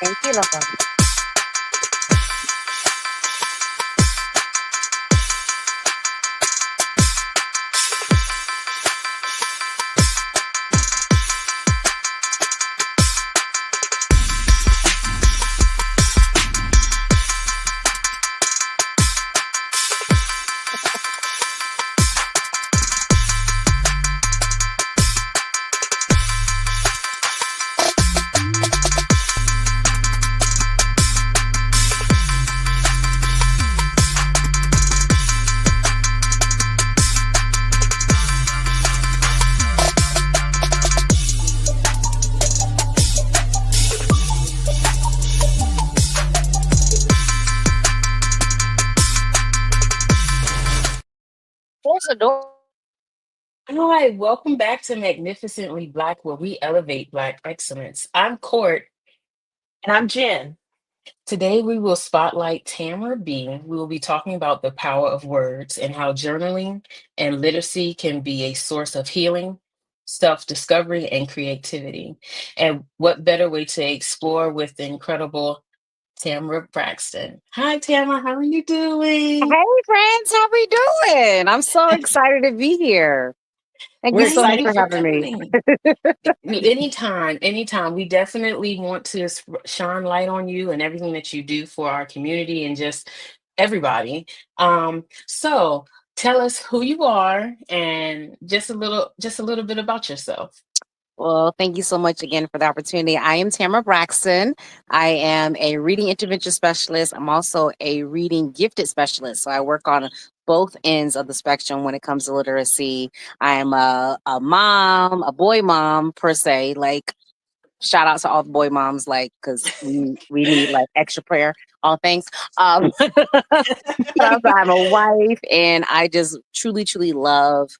Thank you, Love. Close the door. Hi, welcome back to Magnificently Black, where we elevate Black excellence. I'm Court. And I'm Jen. Today, we will spotlight Tamara B. We will be talking about the power of words and how journaling and literacy can be a source of healing, self discovery, and creativity. And what better way to explore with the incredible Tamara Braxton? Hi, Tamara, how are you doing? Hey, friends, how we doing? I'm so excited to be here. Thank you We're so Thank much you excited. for for having me. coming. Anytime, anytime. We definitely want to shine light on you and everything that you do for our community and just everybody. So tell us who you are and just a little bit about yourself. Well, thank you so much again for the opportunity. I am Tamara Braxton. I am a reading intervention specialist. I'm also a reading gifted specialist. So I work on both ends of the spectrum when it comes to literacy. I am a mom, a boy mom per se. Like, shout out to all the boy moms, like, because we need like extra prayer. All thanks. But also I'm a wife, and I just truly, truly love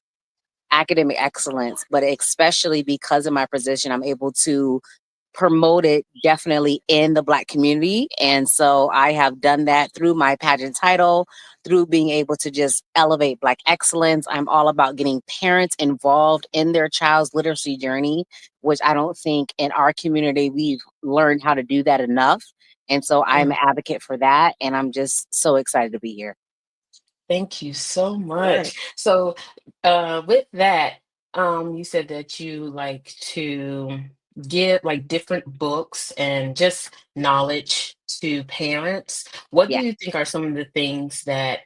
academic excellence, but especially because of my position, I'm able to promote it definitely in the Black community. And so I have done that through my pageant title, through being able to just elevate Black excellence. I'm all about getting parents involved in their child's literacy journey, which I don't think in our community we've learned how to do that enough. And so I'm Mm, an advocate for that. And I'm just so excited to be here. Thank you so Right. much. So, with that, you said that you like to give like different books and just knowledge to parents. What do Yeah. you think are some of the things that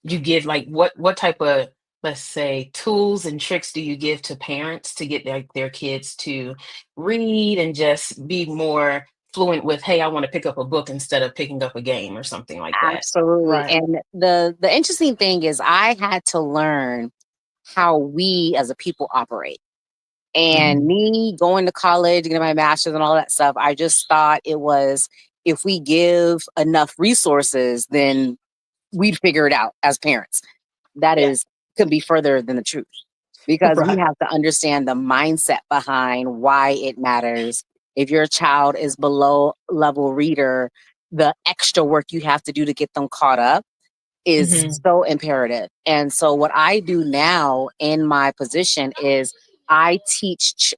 you give, like what type of, let's say, tools and tricks do you give to parents to get their kids to read and just be more fluent with, hey, I want to pick up a book instead of picking up a game or something like that? Absolutely. Right. And the interesting thing is I had to learn how we as a people operate. And Mhm. me going to college, getting my master's and all that stuff, I just thought it was if we give enough resources, then we'd figure it out as parents. That Yeah. is could be further than the truth because we Right. have to understand the mindset behind why it matters. If your child is below level reader, the extra work you have to do to get them caught up is Hmm. so imperative. And so what I do now in my position is I teach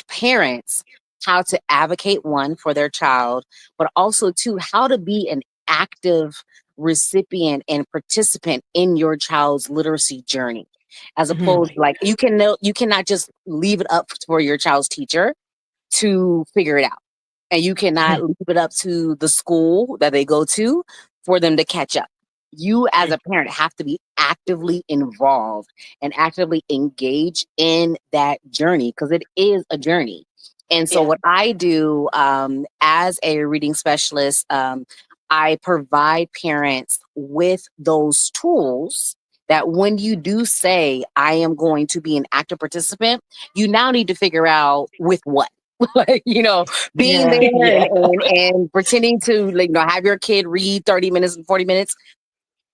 parents how to advocate, one, for their child, but also two, how to be an active recipient and participant in your child's literacy journey. As Hmm. opposed, like, you cannot just leave it up for your child's teacher to figure it out. And you cannot leave it up to the school that they go to for them to catch up. You, as a parent, have to be actively involved and actively engaged in that journey because it is a journey. And so, Yeah. what I do as a reading specialist, I provide parents with those tools that when you do say, I am going to be an active participant, you now need to figure out with what. Like, being there Yeah. Yeah. and pretending to, like, have your kid read 30 minutes and 40 minutes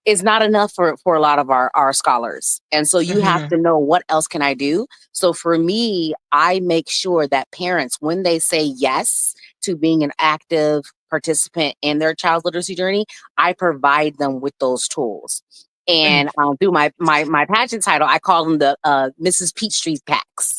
is not enough for a lot of our scholars. And so you have Hmm. to know, what else can I do? So for me, I make sure that parents, when they say yes to being an active participant in their child's literacy journey, I provide them with those tools. And through my pageant title, I call them the Mrs. Peachtree's packs.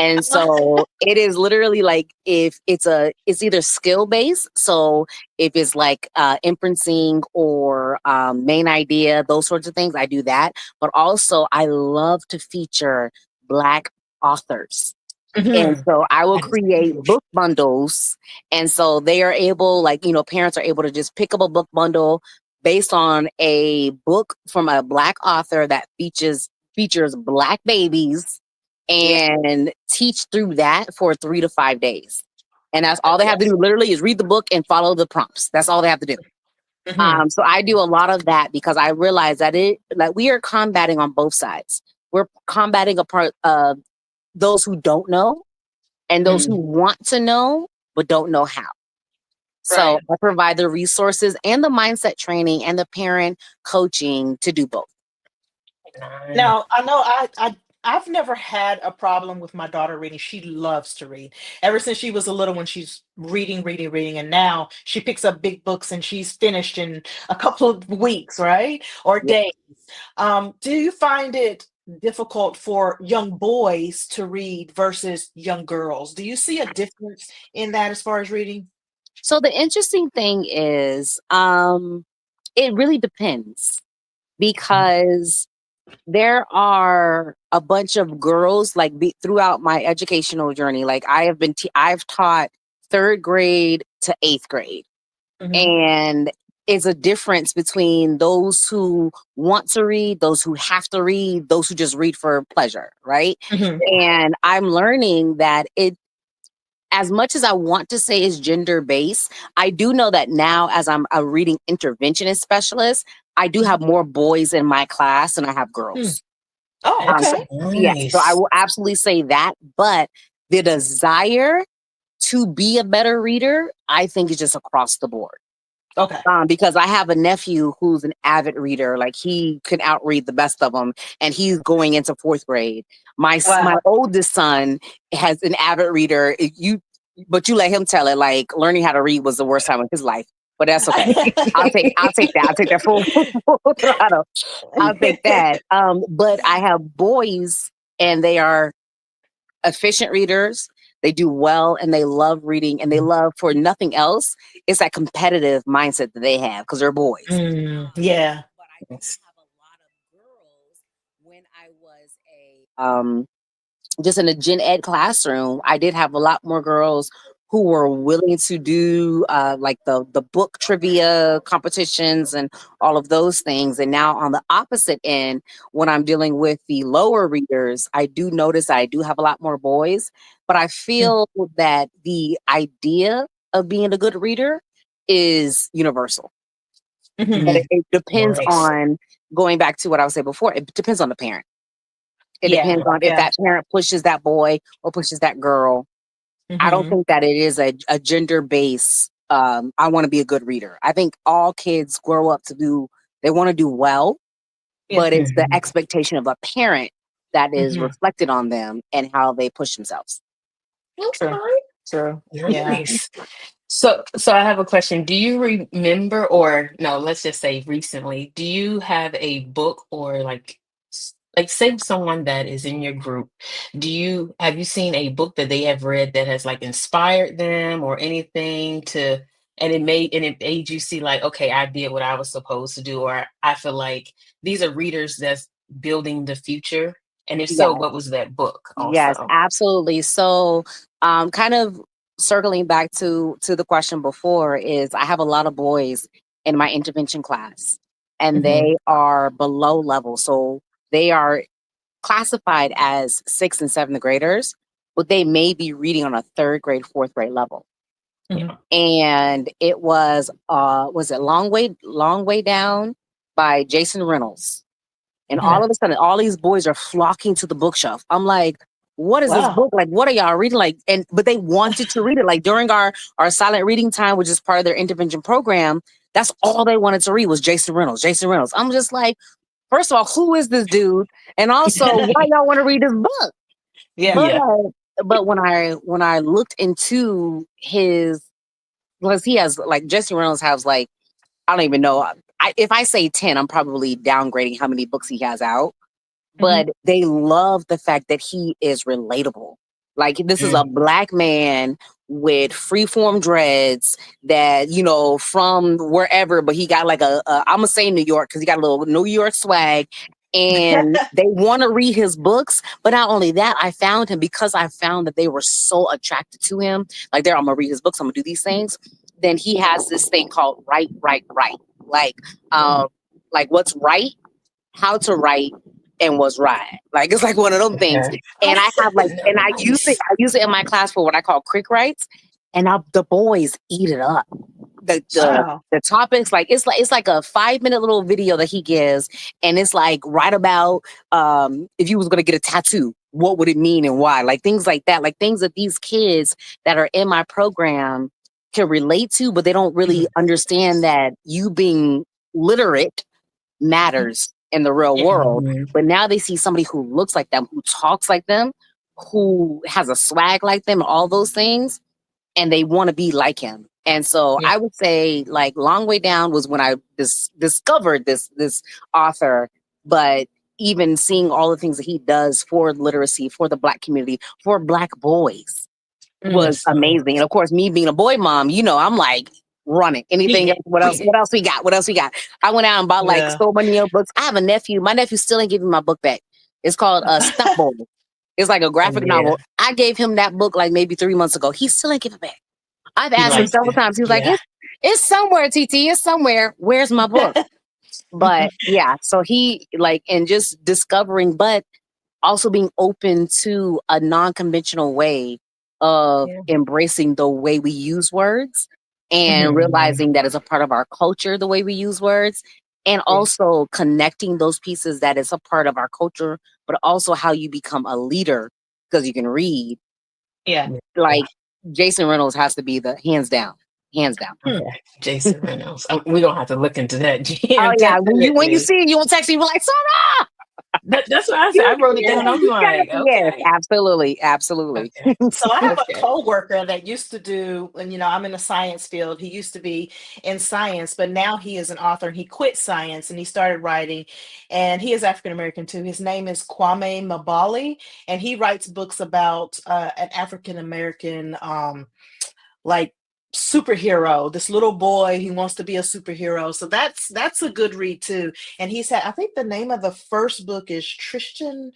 And so it is literally like if it's either skill based. So if it's like inferencing or main idea, those sorts of things, I do that. But also I love to feature Black authors. And Hmm. so I will That is create huge. book bundles. And so they are able, like, parents are able to just pick up a book bundle based on a book from a Black author that features Black babies Yeah. and teach through that for 3 to 5 days. And that's all they have to Yes. do literally is read the book and follow the prompts. That's all they have to do. Hmm. So I do a lot of that because I realize that we are combating on both sides. We're combating a part of those who don't know and those who Hmm. want to know but don't know how. So Right. I provide the resources and the mindset training and the parent coaching to do both. Nice. Now, I know I've never had a problem with my daughter reading. She loves to read. Ever since she was a little one, she's reading, reading, reading, and now she picks up big books and she's finished in a couple of weeks, right? Or Yeah. days. Do you find it difficult for young boys to read versus young girls? Do you see a difference in that as far as reading? So the interesting thing is, it really depends because there are a bunch of girls throughout my educational journey. Like I've taught third grade to eighth grade, Hmm. and it's a difference between those who want to read, those who have to read, those who just read for pleasure, right? Hmm. And I'm learning that as much as I want to say is gender based, I do know that now as I'm a reading interventionist specialist, I do have more boys in my class than I have girls. Oh, That's okay. Yes, so I nice. will absolutely say that. But the desire to be a better reader, I think is just across the board. Okay. Because I have a nephew who's an avid reader, like he can outread the best of them, and he's going into fourth grade. My Wow. oldest son has an avid reader. But you let him tell it. Like learning how to read was the worst time of his life, but that's okay. I'll take that. I'll take that full throttle. I'll take that. But I have boys, and they are efficient readers. They do well and they love reading and they love for nothing else. It's that competitive mindset that they have because they're boys. Yeah. But I did Yes. have a lot of girls when I was just in a gen ed classroom. I did have a lot more girls who were willing to do like the book trivia competitions and all of those things. And now on the opposite end, when I'm dealing with the lower readers, I do notice I do have a lot more boys, but I feel that the idea of being a good reader is universal. Hmm. But Mm, it depends nice. on, going back to what I was saying before, it depends on the parent. It Yeah. depends on if Yeah. that parent pushes that boy or pushes that girl. I don't Hmm. think that it is a gender based. I want to be a good reader. I think all kids grow up they want to do well, Yeah. but it's the Mhm. expectation of a parent that is Hmm. reflected on them and how they push themselves. True. Okay. True. Yeah. Nice. So I have a question. Do you remember, or no, let's just say recently, do you have a book or like say someone that is in your group, have you seen a book that they have read that has like inspired them or anything and it made you see like, okay, I did what I was supposed to do, or I feel like these are readers that's building the future. And if so, Yes, what was that book yes, also? absolutely. So, kind of circling back to the question before is I have a lot of boys in my intervention class, and Hmm. they are below level. So they are classified as sixth and seventh graders, but they may be reading on a third grade, fourth grade level. Hmm. Yeah. And it was it Long Way Down by Jason Reynolds. And Hmm. all of a sudden, all these boys are flocking to the bookshelf. I'm like, what is this Wow. book? Like, what are y'all reading? Like, but they wanted to read it. Like during our silent reading time, which is part of their intervention program, that's all they wanted to read was Jason Reynolds. Jason Reynolds. I'm just like, first of all, who is this dude? And also, why y'all want to read this book? Yeah. But Yeah. when I looked into his, because he has like Jesse Reynolds has like, I don't even know. If I say 10, I'm probably downgrading how many books he has out. Hmm. But they love the fact that he is relatable. Like this is a Mm. black man with freeform dreads that, from wherever, but he got like I'm gonna say New York because he got a little New York swag. And they want to read his books, but not only that, I found him because I found that they were so attracted to him. Like, I'm gonna read his books, I'm gonna do these things. Then he has this thing called right, right, right. Like, um, like what's right, how to write, and what's right. Like it's like one of them things. Okay. And I have like, and Nice. I use it in my class for what I call crick writes, and the boys eat it up. The the Wow. the topics, like it's like a 5 minute little video that he gives, and it's like write about if you was gonna get a tattoo, what would it mean and why? Like things like that, like things that these kids that are in my program can relate to, but they don't really Mhm. understand that you being literate matters in the real world. Mhm. But now they see somebody who looks like them, who talks like them, who has a swag like them, all those things, and they want to be like him. And so Yeah. I would say like Long Way Down was when I discovered this author, but even seeing all the things that he does for literacy, for the black community, for black boys was That's so amazing. And nice. of course, me being a boy mom, I'm like running. Anything else? Yeah. What else? Yeah. What else we got? What else we got? I went out and bought like Yeah. so many of books. I have a nephew. My nephew still ain't giving me my book back. It's called Stunt Boy. It's like a Oh graphic yeah. novel. I gave him that book like maybe 3 months ago. He still ain't giving it back. I've He asked him likes several it. times. He was like, Yeah. it's somewhere, TT. It's somewhere. Where's my book? But yeah, so he like, and just discovering, but also being open to a non-conventional way of Yeah. embracing the way we use words and Mhm. realizing that it's a part of our culture, the way we use words, and Yeah. also connecting those pieces that is a part of our culture, but also how you become a leader because you can read. Yeah. Yeah. Like Jason Reynolds has to be the hands down. Hmm. Okay. Jason Reynolds. We're gonna have to look into that. Oh Yeah, yeah, when you definitely. see it, you will text me, you be like, Sarah, That's what I said. I you, wrote it yeah, down. I'm you got it. like, Yes, okay. absolutely, absolutely. Okay. So I have a Okay. coworker that used to do, and I'm in the science field. He used to be in science, but now he is an author. And he quit science and he started writing, and he is African American too. His name is Kwame Mabali, and he writes books about an African American like superhero, this little boy, he wants to be a superhero, so that's a good read too. And he's had, I think the name of the first book is Tristan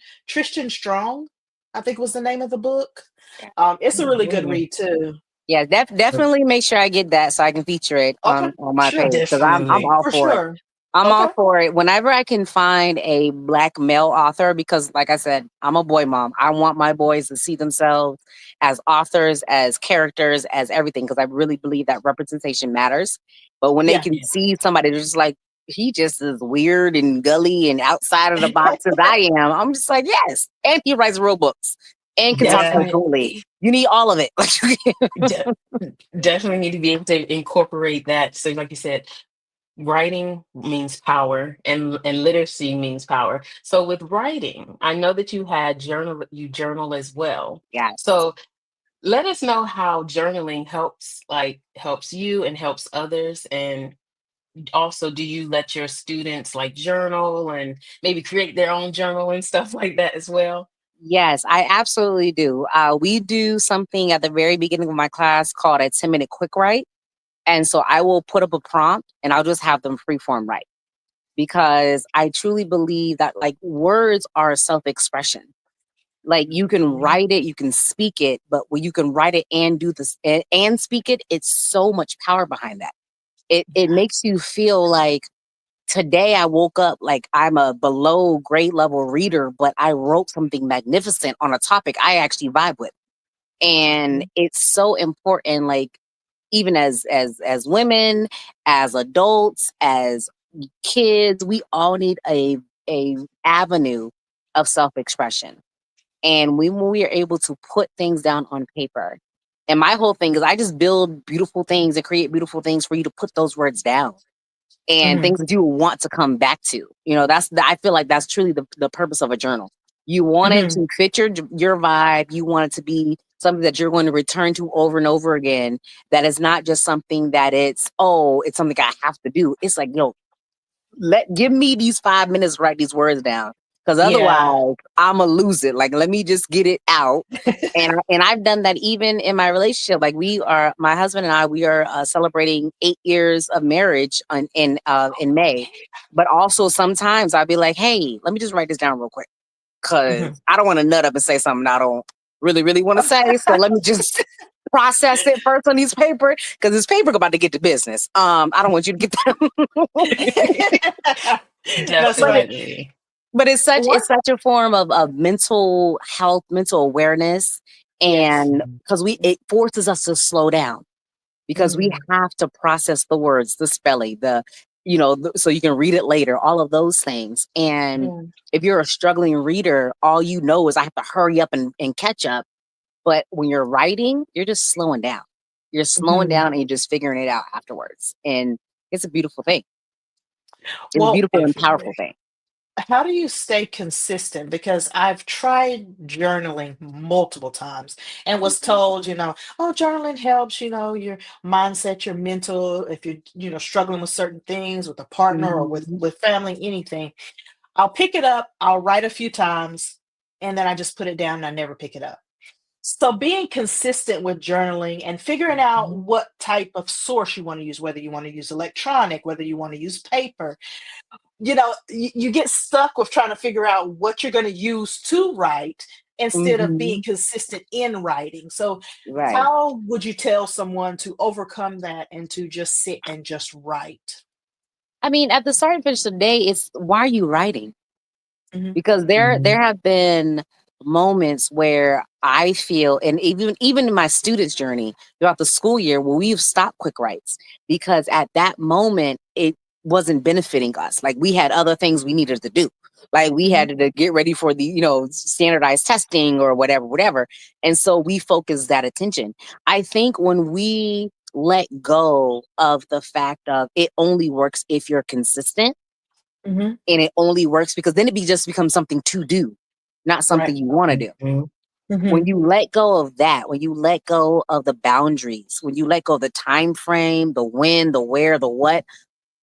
Strong, I think was the name of the book. It's a really good Mhm. read too. Yeah, definitely make sure I get that so I can feature it Okay, on my sure, page because I'm Definitely. all for for it. sure. I'm all Okay. for it. Whenever I can find a black male author, because like I said, I'm a boy mom. I want my boys to see themselves as authors, as characters, as everything, because I really believe that representation matters. But when they Yeah. can see somebody that's just like, he just is weird and gully and outside of the box as I am, I'm just like, yes. And he writes real books and can talk Yeah. coolly. Definitely. You need all of it. De- Definitely need to be able to incorporate that. So, like you said, writing means power, and literacy means power. So, with writing, I know that you journal as well. Yes. So, let us know how journaling helps you and helps others. And also, do you let your students like journal and maybe create their own journal and stuff like that as well? Yes, I absolutely do. We do something at the very beginning of my class called a 10-minute quick write. And so I will put up a prompt and I'll just have them freeform write because I truly believe that like words are self expression. Like you can Mhm. write it, you can speak it, but when you can write it and do this and speak it, it's so much power behind that. It makes you feel like today I woke up like I'm a below grade level reader, but I wrote something magnificent on a topic I actually vibe with. And Mhm. it's so important, like even as women, as adults, as kids, we all need a avenue of self-expression. And when we are able to put things down on paper, and my whole thing is I just build beautiful things and create beautiful things for you to put those words down and Mhm. things that you want to come back to. I feel like that's truly the purpose of a journal. You want it Hmm. to fit your vibe. You want it to be something that you're going to return to over and over again. That is not just something that it's something I have to do. It's like, give me these 5 minutes to write these words down. because Yeah. otherwise I'm gonna lose it. Like, let me just get it out. And I've done that even in my relationship. Like, my husband and I, we are celebrating 8 years of marriage in May. But also sometimes I'll be like, hey, let me just write this down real quick because Mhm. I don't want to nut up and say something I don't really want to say. So let me just process it first on these paper because this paper about to get to business. I don't want you to get that. That's but funny. Definitely. but What? it's such a form of mental health, mental awareness, Yes. and because we it forces us to slow down because we Mm, have to process the words, the spelling, so you can read it later, all of those things. And Mm, if you're a struggling reader, all you know is I have to hurry up and catch up. But when you're writing, you're just slowing down. You're slowing mhm. down and you're just figuring it out afterwards. And it's a beautiful thing. It's a Well, beautiful and powerful thing. how do you stay consistent? Because I've tried journaling multiple times and was told, oh, journaling helps, your mindset, your mental, if you're, struggling with certain things with a partner or with Mhm. with family, anything. I'll pick it up, I'll write a few times, and then I just put it down and I never pick it up. So being consistent with journaling and figuring out mhm, what type of source you want to use, whether you want to use electronic, whether you want to use paper, you get stuck with trying to figure out what you're going to use to write instead of being Mhm. consistent in writing. So Right. how would you tell someone to overcome that and to just sit and just write? I mean, at the start and finish of the day, it's why are you writing? Hmm. Because there mhm, have been moments where I feel, and even in my students' journey throughout the school year, where we've stopped quick writes because at that moment it wasn't benefiting us. Like we had other things we needed to do. Like we Hmm. had to get ready for the standardized testing or whatever, and so we focused that attention. I think when we let go of the fact of it only works if you're consistent Hmm. and it only works because then just becomes something to do, not something Right. you want to do. mhm, When Hmm. you let go of that, when you let go of the boundaries, when you let go of the time frame, the when, the where, the what,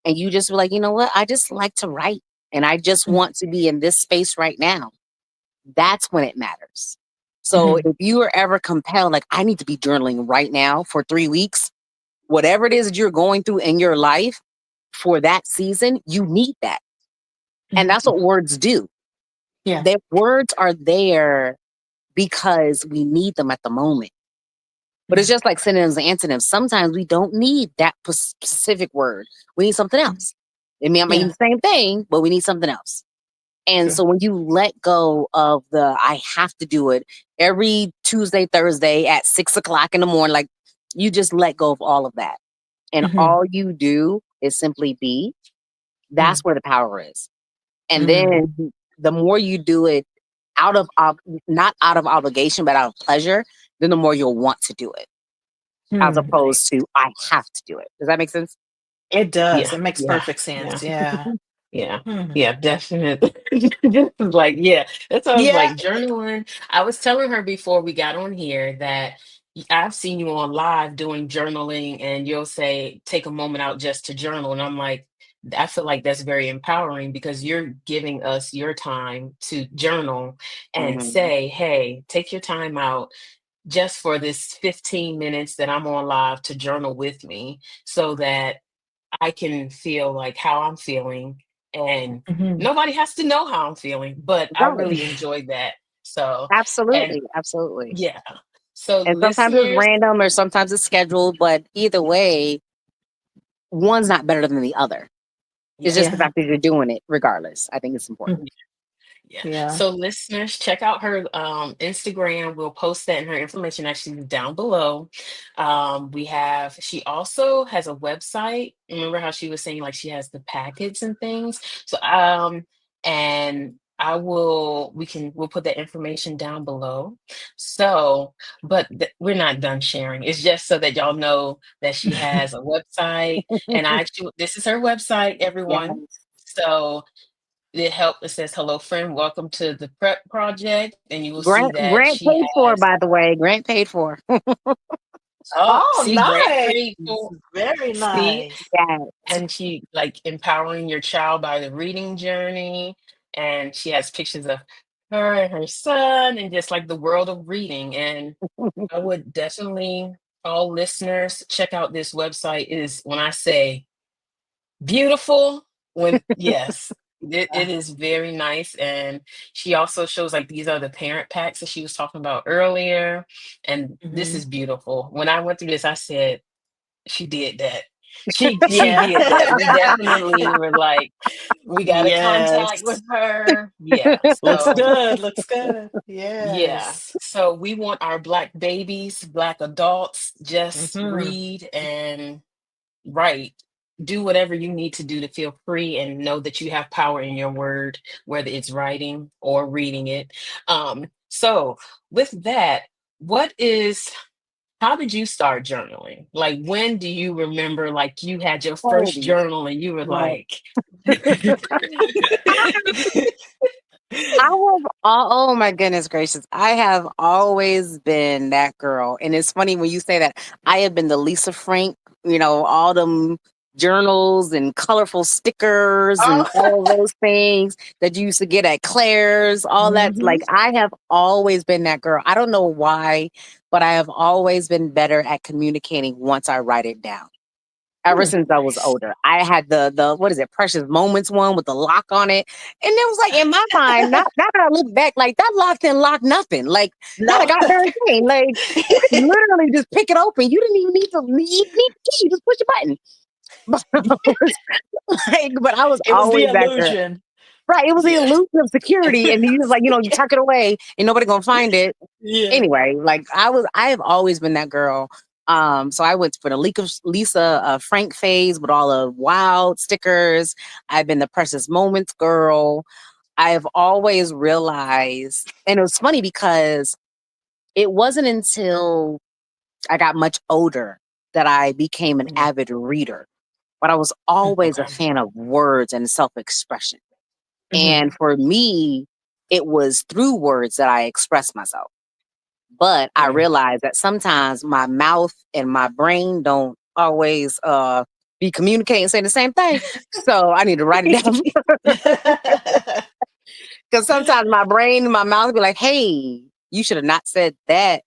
and you just be like, you know what, I just like to write and I just want to be in this space right now. That's when it matters. So Hmm. if you are ever compelled, like I need to be journaling right now for 3 weeks, whatever it is that you're going through in your life for that season, you need that. And Hmm. that's what words do. Yeah. Their words are there because we need them at the moment. But it's Mhm. just like synonyms and antonyms. Sometimes we don't need that specific word. We need something Mhm. else. It may not mean Yeah. the same thing, but we need something else. And True. so when you let go of the I have to do it every Tuesday, Thursday at 6 o'clock in the morning, like you just let go of all of that. And Hmm. all you do is simply be. That's Hmm. where the power is. And Hmm. then mhm, the more you do it out of not out of obligation, but out of pleasure, then the more you'll want to do it, as Hmm. opposed to I have to do it. Does that make sense? It does. yeah, It makes yeah, perfect yeah. sense. Yeah. Yeah, Hmm. yeah, definitely. Just like, yeah, that's why I was Yeah. like journaling. I was telling her before we got on here that I've seen you on live doing journaling, and you'll say, take a moment out just to journal. And I'm like, I feel like that's very empowering because you're giving us your time to journal and Hmm. say, hey, take your time out just for this 15 minutes that I'm on live to journal with me so that I can feel like how I'm feeling, and Hmm. nobody has to know how I'm feeling, but I Right. really enjoy that. So, and Absolutely. Absolutely. yeah. So And sometimes it's listeners, random or sometimes it's scheduled, but either way, one's not better than the other. It's just yeah. the Yeah. fact that you're doing it regardless. I think it's important. Mhm. Yeah. Yeah. So listeners, check out her Instagram. We'll post that and her information actually down below. She also has a website. Remember how she was saying like she has the packets and things. So and we'll put that information down below. So, but we're not done sharing. It's just so that y'all know that she has a website, and this is her website, Yeah. everyone. So it says, hello, friend. Welcome to the Prep Project. And you will see that Grant she paid for, has, by the way. Grant paid for. oh, Oh, see, grant nice. free. Very See, nice. Yeah. and she like empowering your child by the reading journey. and she has pictures of her and her son and just like the world of reading. And I would definitely, all listeners, check out this website. Is when I say beautiful, when yes, it is very nice. And she also shows like these are the parent packs that she was talking about earlier. And this Mhm. is beautiful. When I went through this, I said, she did that. She Yeah. did that. We definitely were like, we got to contact Yes. with her. Yeah. Looks So good. Looks good. yeah. Yes. So we want our Black babies, Black adults, just Hmm. read and write. Do whatever you need to do to feel free and know that you have power in your word, whether it's writing or reading it. So with that, what is how did you start journaling? Like, when do you remember, like, you had your first Oh, journal and you were right. like, I have oh my goodness gracious. I have always been that girl. And it's funny when you say that. I have been the Lisa Frank, all them journals and colorful stickers and Oh. all of those things that you used to get at Claire's, all that. Hmm. Like I have always been that girl. I don't know why, but I have always been better at communicating once I write it down ever Hmm. since I was nice. older. I had the what is it, Precious Moments one with the lock on it. And it was like in my mind, not now that I look back, like that lock didn't lock nothing. Like not a No. goddamn thing. Like you could literally just pick it open. You didn't even need the key. You just push a button. But I was but I was It was the always that girl. illusion. Right. It was the Yeah. illusion of security. And you just like, you tuck it away and nobody gonna find it Yeah. anyway, like I have always been that girl. So I went for the Lisa Frank phase with all the wild stickers. I've been the Precious Moments girl. I've always realized, and it was funny because it wasn't until I got much older that I became an Mm. avid reader. But I was always a Okay. fan of words and self-expression. Hmm. And for me, it was through words that I expressed myself. But I Mm. realize that sometimes my mouth and my brain don't always be communicating, saying the same thing. So I need to write it down because sometimes my brain and my mouth be like, "Hey, you should have not said that,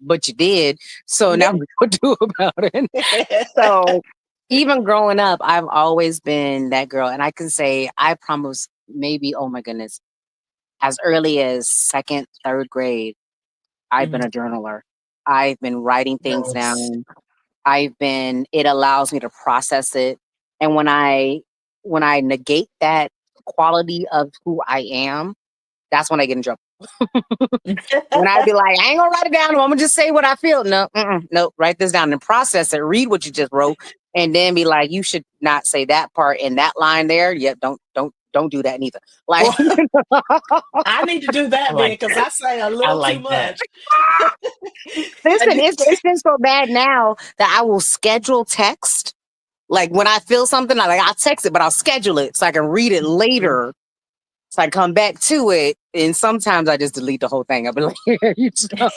but you did." So Yeah. now what do about it? So even growing up, I've always been that girl, and I can say I promise maybe, oh my goodness, as early as second, third grade, I've been Mhm. a journaler. I've been writing things Nice. down. It allows me to process it. And when I negate that quality of who I am, that's when I get in trouble. When I be like, I ain't gonna write it down, I'm gonna just say what I feel. No, no, write this down and process it, read what you just wrote, and then be like, you should not say that part in that line there. Yeah, don't do that neither. Like Well, I need to do I that then like because that. I say a I little too like that. much. I listen, do. it's been so bad now that I will schedule text. Like when I feel something, I'll text it, but I'll schedule it so I can read it Mhm. later. So I come back to it, and sometimes I just delete the whole thing. I'll be like, you just know.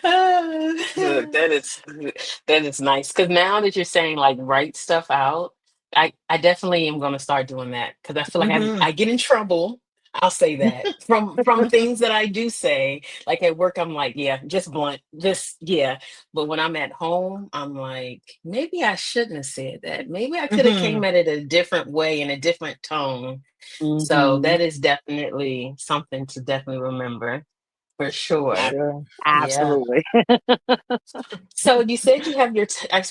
Look, that is nice. Because now that you're saying like write stuff out, I definitely am gonna start doing that because I feel like Mhm. I get in trouble. I'll say that from things that I do say. Like at work, I'm like, yeah, just blunt, just yeah. But when I'm at home, I'm like, maybe I shouldn't have said that. Maybe I could have came Mhm. at it a different way in a different tone. So Hmm. that is definitely something to definitely remember for sure. Sure. Yeah. Absolutely. So you said you have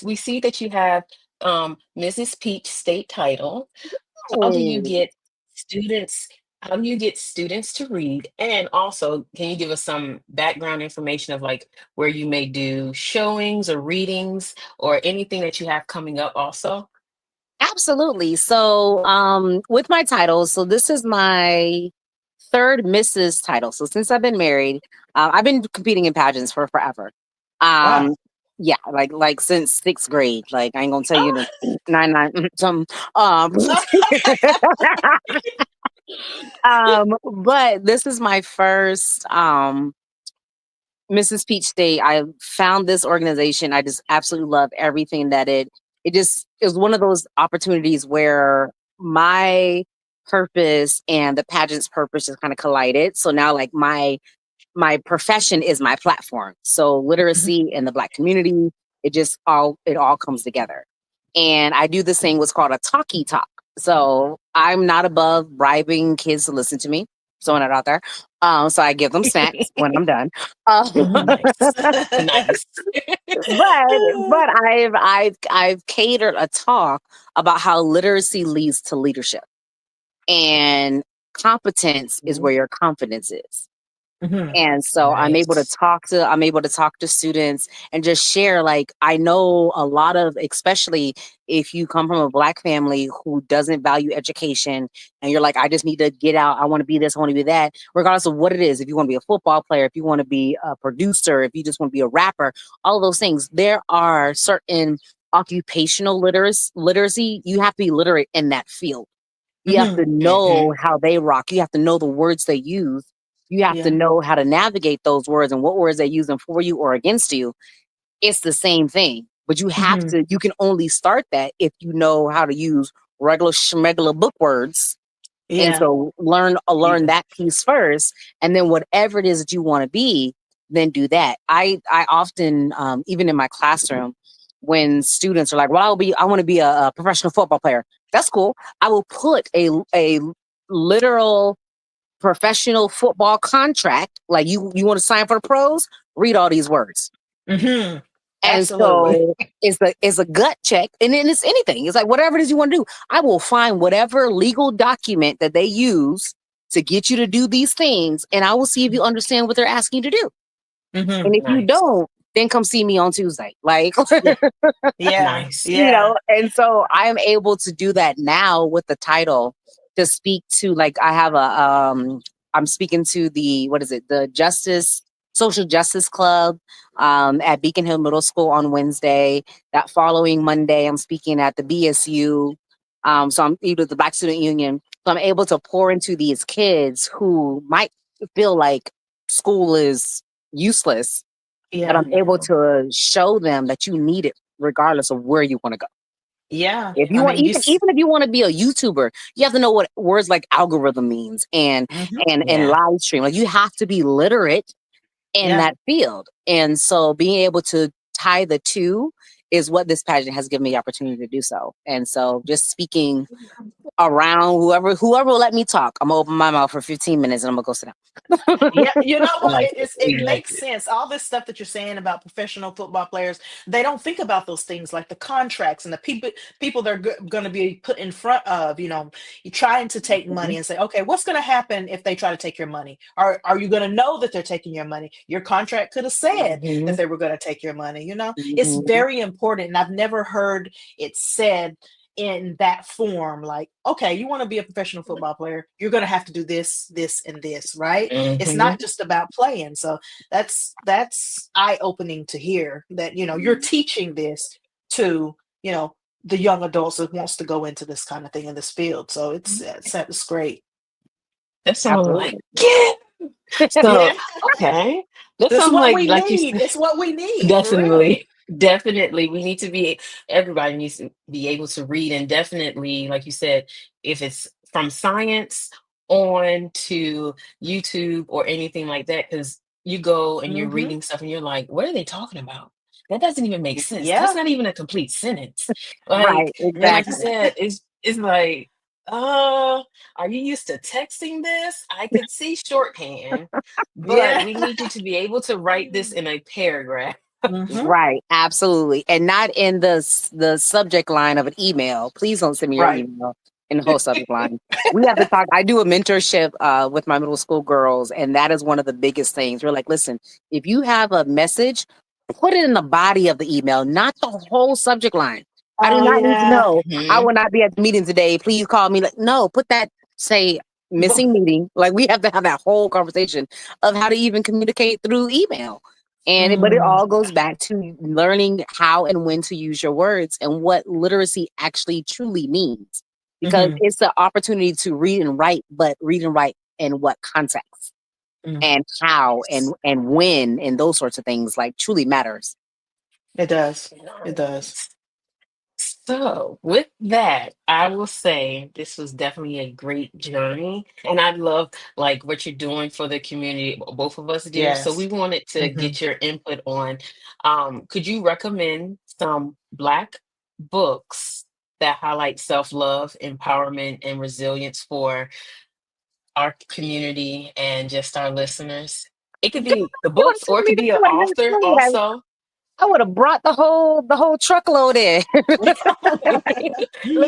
we see that you have Mrs. Peach state title. How do you Oh, get students? How do you get students to read? And also, can you give us some background information of like where you may do showings or readings or anything that you have coming up also? absolutely. So, with my titles, so this is my third Mrs. title. So since I've been married, I've been competing in pageants for forever. Wow. Um, yeah, like since sixth grade. Like I ain't gonna tell you the nine nine some. But this is my first Mrs. Peach State. I found this organization. I just absolutely love everything that it just it was one of those opportunities where my purpose and the pageant's purpose just kind of collided. So now like my profession is my platform. So Mhm. literacy in the Black community, it all comes together. And I do this thing what's called a talkie talk. So I'm not above bribing kids to listen to me. Throwing it out there. So I give them snacks when I'm done. Mhm. Nice. Nice. But I've catered a talk about how literacy leads to leadership, and competence is Mhm. where your confidence is. Mhm. And so Nice. I'm able to talk to students and just share, like, I know a lot of, especially if you come from a Black family who doesn't value education, and you're like, I just need to get out, I want to be this, I want to be that, regardless of what it is. If you want to be a football player, if you want to be a producer, if you just want to be a rapper, all of those things, there are certain occupational literacy. You have to be literate in that field. You have to Mhm. know Mhm. how they rock. You have to know the words they use. You have to Yeah. know how to navigate those words and what words they use them for you or against you. It's the same thing. But Mhm. you can only start that if you know how to use regular schmegular book words. And Yeah. so learn Yeah. that piece first, and then whatever it is that you want to be, then do that. I often, even in my classroom, when students are like, "Well, I want to be a professional football player." That's cool. I will put a literal professional football contract. Like, you want to sign for the pros? Read all these words. Mhm. And Absolutely. so it's a gut check, and then it's anything. It's like whatever it is you want to do. I will find whatever legal document that they use to get you to do these things, and I will see if you understand what they're asking you to do. Mhm. And if you Nice. don't, then come see me on Tuesday. Like, Yeah. Yeah. Nice. Yeah. and so I am able to do that now with the title, to speak to, like, I have I'm speaking to the, what is it, the Justice Social Justice Club at Beacon Hill Middle School on Wednesday. That following Monday I'm speaking at the BSU. So I'm either the Black Student Union. So I'm able to pour into these kids who might feel like school is useless, but Yeah. I'm able Mhm. to show them that you need it regardless of where you want to go. Yeah. If you I want, mean, even if you want to be a YouTuber, you have to know what words like algorithm means, Mhm. and Yeah. live stream. Like, you have to be literate in Yeah. that field. And so being able to tie the two is what this pageant has given me the opportunity to do so. And so just speaking around whoever will let me talk, I'm gonna open my mouth for 15 minutes and I'm gonna go sit Yeah, down. you know I what? like it. It We like makes it. sense. All this stuff that you're saying about professional football players, they don't think about those things like the contracts and the people they're going to be put in front of. You're trying to take Mhm, money and say, okay, what's going to happen if they try to take your money? Are you going to know that they're taking your money? Your contract could have said that Mhm. they were going to take your money. It's mhm, very important, and I've never heard it said in that form, like, okay, you want to be a professional football player, you're going to have to do this, this, and this, right? It's not Mhm. just about playing. So that's eye opening to hear that you're mhm. teaching this to the young adults that wants to go into this kind of thing in this field. So it's great. That sounds like Absolutely. yeah. So Yeah, okay. That that's sounds what we like you need. said. It's what we need for real. Definitely. Definitely. We need to be, everybody needs to be able to read. And definitely, like you said, if it's from science on to YouTube or anything like that, because you go and you're Hmm. reading stuff and you're like, what are they talking about? That doesn't even make sense. That's Yeah. not even a complete sentence. Like, Right, and like you Hmm. exactly. said, it's like, uh, are you used to texting this? I could see shorthand, but Yeah. we need you to be able to write this in a paragraph. Hmm. Right, absolutely. And not in the subject line of an email. Please don't send me your Right. email in the whole subject line. We have to talk. I do a mentorship with my middle school girls, and that is one of the biggest things. We're like, listen, if you have a message, put it in the body of the email, not the whole subject line. I do Oh not need to yeah. know, I Mhm. will not be at the meeting today. Please call me. Like, no, put that, say, But missing meeting. Like, we have to have that whole conversation of how to even communicate through email. But it mm, all goes back to learning how and when to use your words and what literacy actually truly means. Because mhm, it's the opportunity to read and write, but read and write in what context mm. and how and when and those sorts of things, like, truly matters. It does. It does. Nice. So, with that, I will say this was definitely a great journey. And I love like what you're doing for the community, both of us, dear. So, we Yes. wanted to Hmm. get your input on could you recommend some Black books that highlight self love, empowerment, and resilience for our community and just our listeners? It could God, be the you would have books or told it me could that be you an would have never author told me that. also. I would have brought the whole truckload in. Look,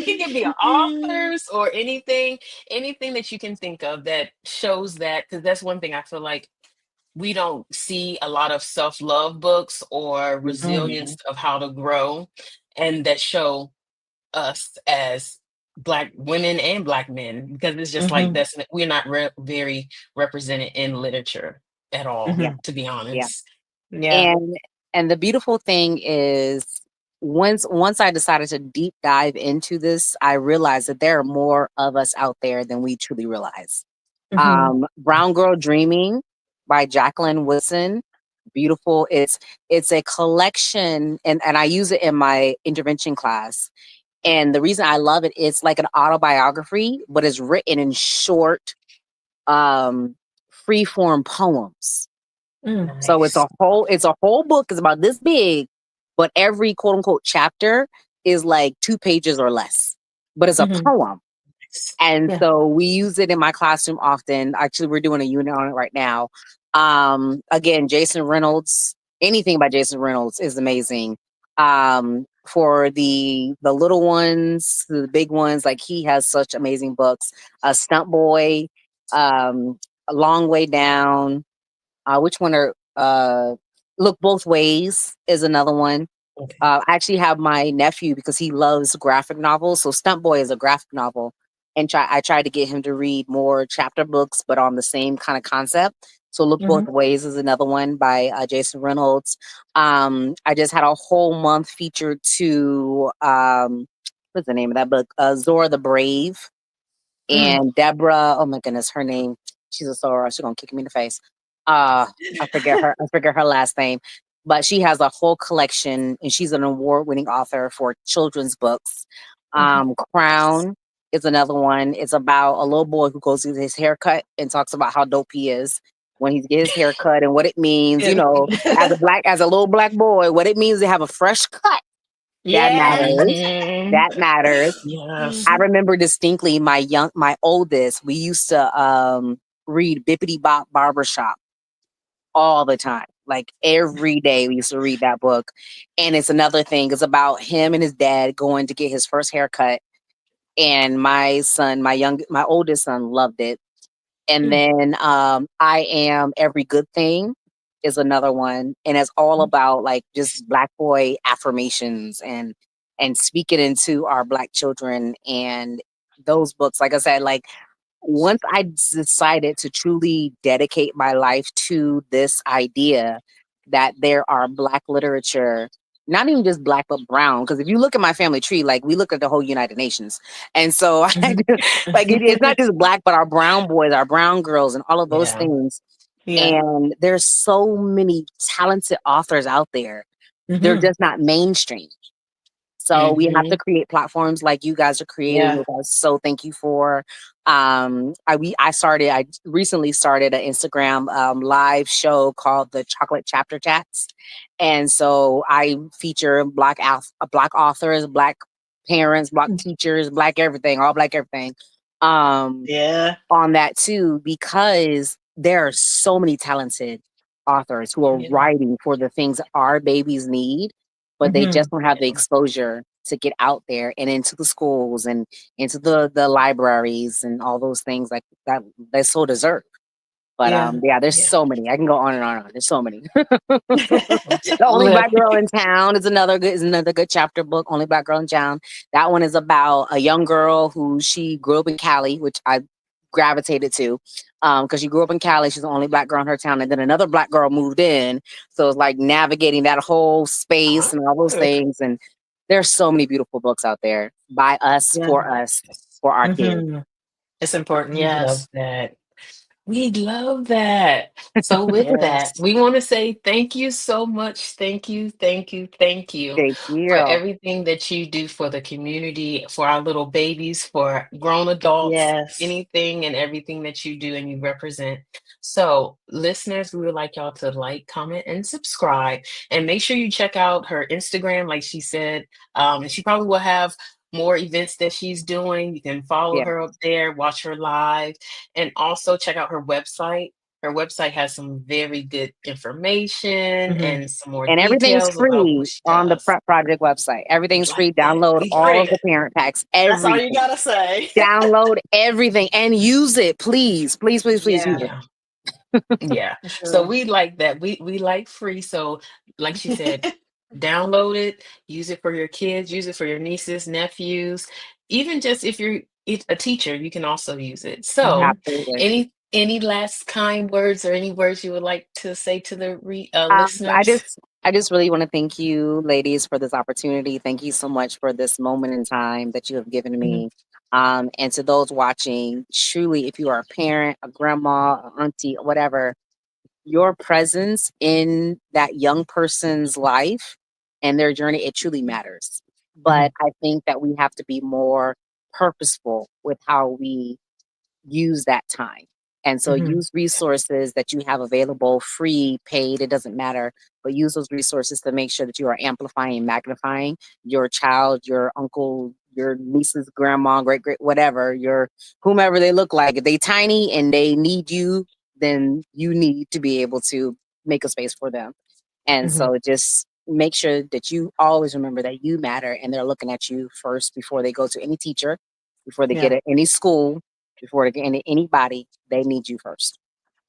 it can be authors or anything that you can think of that shows that, because that's one thing I feel like we don't see a lot of self-love books or resilience Hmm. of how to grow, and that show us as Black women and Black men, because it's just like Hmm. we're not very represented in literature at all, Yeah, Hmm. to be yeah. honest. Yeah. And the beautiful thing is once I decided to deep dive into this, I realized that there are more of us out there than we truly realize. Hmm. Brown Girl Dreaming by Jacqueline Woodson. Beautiful. It's a collection, and I use it in my intervention class. And the reason I love it, it's like an autobiography, but it's written in short, free form poems. So Nice. it's a whole book. It's about this big, but every quote unquote chapter is like 2 pages or less. But it's a Hmm. poem. And Yeah. so we use it in my classroom often. Actually, we're doing a unit on it right now. Again, Jason Reynolds, anything by Jason Reynolds is amazing. For the little ones, the big ones, like he has such amazing books. Stunt Boy, um, A Long Way Down. Which one are Look Both Ways is another one. Okay. I actually have my nephew because he loves graphic novels. So Stunt Boy is a graphic novel, and I tried to get him to read more chapter books, but on the same kind of concept. So Look Both Hmm. Ways is another one by Jason Reynolds. I just had a whole month featured to what's the name of that book? Zora the Brave Mm. and Deborah. Oh my goodness, her name. She's a soror. She's gonna kick me in the face. Uh, I forget her. I forget her last name, but she has a whole collection, and she's an award-winning author for children's books. Mhm. Crown is another one. It's about a little boy who goes to his haircut and talks about how dope he is when he gets his haircut and what it means. Yeah. As a little black boy, what it means to have a fresh cut. That Yes. matters. Mhm. That matters. Yes. I Mhm. remember distinctly my oldest, we used to read Bippity Bop Barbershop all the time. Like every day we used to read that book. And it's another thing, it's about him and his dad going to get his first haircut. And my oldest son loved it. And Mm. then I Am Every Good Thing is another one. And it's all about like just black boy affirmations and speaking into our black children. And those books, like I said, like once I decided to truly dedicate my life to this idea that there are black literature, not even just black but brown, because if you look at my family tree, like we look at the whole United Nations, and so Mhm. like it's not just black but our brown boys, our brown girls, and all of those Yeah. things. Yeah. And there's so many talented authors out there. They're Mhm. just not mainstream. So we have to Hmm. create platforms like you guys are creating, Yeah. which I so thank you for. I recently started an Instagram live show called the Chocolate Chapter Chats, and so I feature black authors, black parents, black teachers, black everything, all black everything. Um, Yeah. on that too, because there are so many talented authors who are Yeah. writing for the things that our babies need, but they just Mhm. don't have the Yeah. exposure to get out there and into the schools and into the libraries and all those things like that they so deserve. But Yeah. yeah, there's Yeah. so many. I can go on and on and on. There's so many. Okay. The Only Look. Black Girl in Town is another good chapter book. Only Black Girl in Town. That one is about a young girl who she grew up in Cali, which I gravitated to, because she grew up in Cali. She's the only black girl in her town, and then another black girl moved in. So it's like navigating that whole space and all those Oh, things. And there's so many beautiful books out there by Yeah. us, for our kids. Mhm. It's important. I love Yes. that. We love that. So with that, Yes. we want to say thank you so much. Thank you, thank you, thank you Thank for you. everything that you do for the community, for our little babies, for grown adults, Yes. anything and everything that you do and you represent. So, listeners, we would like y'all to like, comment, and subscribe. And make sure you check out her Instagram, like she said. And she probably will have more events that she's doing. You can follow Yeah. her up there, watch her live, and also check out her website. Her website has some very good information Hmm. and some more And everything's details about what free she on the does. Prep Project website. We Everything's like free. that. Download We all like of the Free. that. parent packs, That's all you everything. gotta say. Download everything and use it, please. Please, please, please use Yeah, it. Yeah. Yeah. for So sure. we like that. We like free. So like she said, download it, use it for your kids, use it for your nieces, nephews, even just if you're a teacher, you can also use it. Hmm. So Absolutely. any last kind words or any words you would like to say to the Um, I listeners? just I just really want to thank you, ladies, for this opportunity. Thank you so much for this moment in time that you have given Hmm. me. And to those watching, truly, if you are a parent, a grandma, a auntie, whatever, your presence in that young person's life and their journey, it truly matters. Hmm. But I think that we have to be more purposeful with how we use that time. And so Hmm. use resources that you have available, free, paid, it doesn't matter, but use those resources to make sure that you are amplifying and magnifying your child, your uncle, your niece's grandma, great, great, whatever, your whomever they look like. If they tiny and they need you, then you need to be able to make a space for them. And Hmm. so just make sure that you always remember that you matter and they're looking at you first before they go to any teacher, before they get Yeah. at any school, before they get into anybody, they need you first.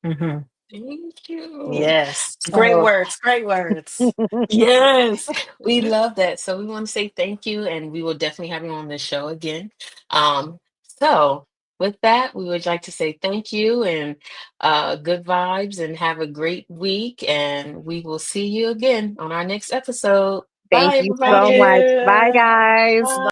Hmm. Thank you. Yes. Great So words. Great words. yes, we love that. So we want to say thank you, and we will definitely have you on the show again. So with that, we would like to say thank you and good vibes, and have a great week. And we will see you again on our next episode. Thank Bye, you Thank so everybody. much. Bye, you. guys. Bye.